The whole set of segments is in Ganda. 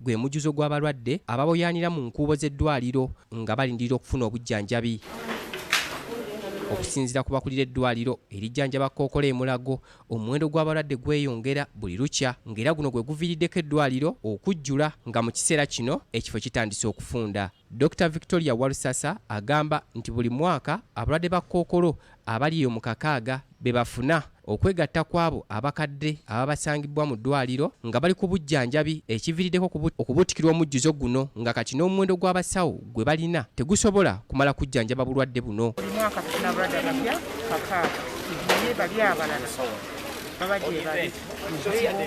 gwe mujjuzo gw'abalwadde ababoyanira mu nkuubo z'eddwaliro nga balindira okufuna obujjanjabi. Okusinziira ku bakulira eddwaliro erijjanjaba Kookolo e Mulago, omuwendo gw'abalwadde gweyongera buli lukya ng'era guno gwe guviiriddeko eddwaliro okujjula nga mu kiseera kino ekifo kitandise okufunda. Dr. Victoria Walusasa agamba nti buli mwaka abalwadde ba Kookolo abali mu kakaaga be bafuna okwegatta kwabo abakadde ababasangibwa mu ddwaliro nga bali ku bujjanjabi ekiviiriddeko okubuutikirwa omujjuzo guno nga kati n'omuwendo gw'abasawo gwe balina tegusobola kumala kujjanjaba bulwadde buno. Buli mwaka tufuna abalwadde abapya kakaaga naye bali abalala babadde bali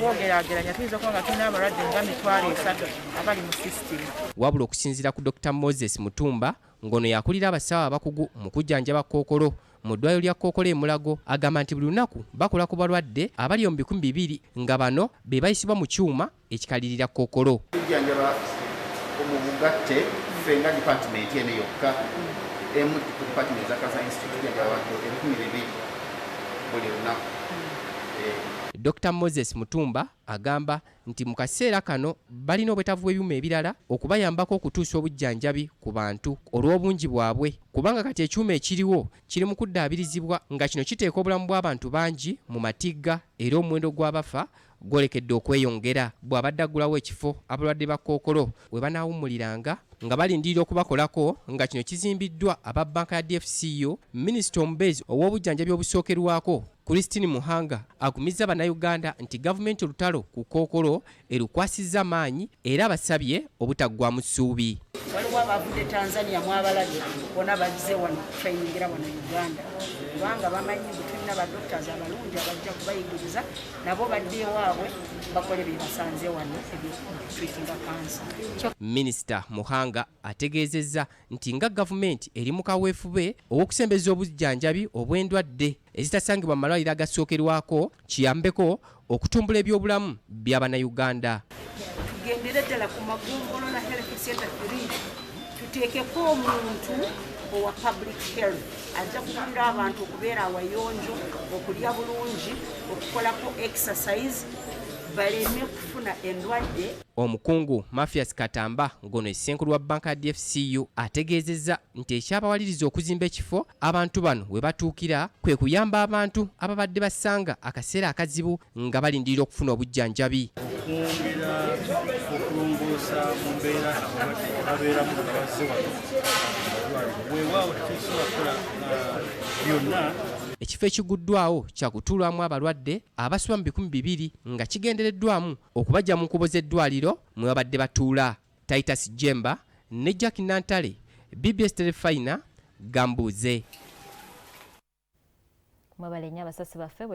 obogeraageranya tuyinza okuba nga tulina abalwadde nga 300 abali mu sisitimu. Wabula okusinziira ku Dr. Moses Mutumba ng'ono yakulira abasawo abakugu mu kujjanjaba Kookolo mu ddwaliro lya Kookolo e Mulago agamba nti buli lunaku bakola ku balwadde abali mu 200 nga bano be bayisibwa mu kyuma ekikalirira Kookolo. Tujjanjaba omugatte ffe nga department eno yokka emu ku department za Cancer Institute tujjanjaba abantu 200 buli lunaku. Dr. Moses Mutumba agamba nti mu kaseera kano balina obwetaavu bw'ebyuma ebirala okubayambako okutuusa obujjanjabi ku bantu olw'obungi bwabwe kubanga kati ekyuma ekiriwo kiri mu kuddaabirizibwa nga kino kiteeka obulamu bw'abantu bangi mu matigga era omuwendo gw'abafa gwolekedde okweyongera. Bw'abadde aggulawo ekifo abalwadde ba Kookolo we banaawummuliranga nga balindirira okubakolako nga kino kizimbiddwa aba bbanka ya DFCU, Minisita omubeezi ow'obujjanjabi obusokerwako Christine Muhanga agumizza bannayuganda nti gavumenti olutalo ku Kookolo erukwasizza maanyi era abasabye obutaggwaamu ssuubi. Waliwo abavudde Tanzania mu abalwadde bonna bazze wano trainingira wano Uganda kubanga bamanyi nti tulina badoctors abalungi abajja kubayigiriza nabo badde ewaabwe bakole bye basanze wano ebitreatinga kansa. Minisita Muhanga ategeezezza nti nga gavumenti eri mu kaweefube ow'okusembeza obujjanjabi obw'endwadde ezitasangibwa mu malwaliro agasookerwako kiyambeko okutumbula ebyobulamu by'Abannayuganda. Tugendere ddala ku magombolo na health center tuteekeko omuntu owa public health ajja kukulira abantu okubeera awayonjo, okulya bulungi, okukolako exercise baleme kufuna endwadde. Omukungu Mafias Katamba ngono essenkulu wa bbanka ya DFCU ategeezezza nti ekyabawaliriza okuzimba ekifo abantu bano webatuukira kwe kuyamba abantu ababadde basanga akaseera akazibu nga balindirira okufuna obujjanjabi. Okwongera okulongoosa mu mbeera abeeramu bazze wano weewaawo tetusobola kukola byonna. Ekifo ekiguddwawo kya kutuulwamu abalwadde abasoba mu 200 nga kigendereddwamu okubajja mu nkuubo z'eddwaliro mwe babadde batuula. Titus Jemba ne Jack Nantale, BBS Telefina, Gambuuze. Mwebale nnyo abasasi baffe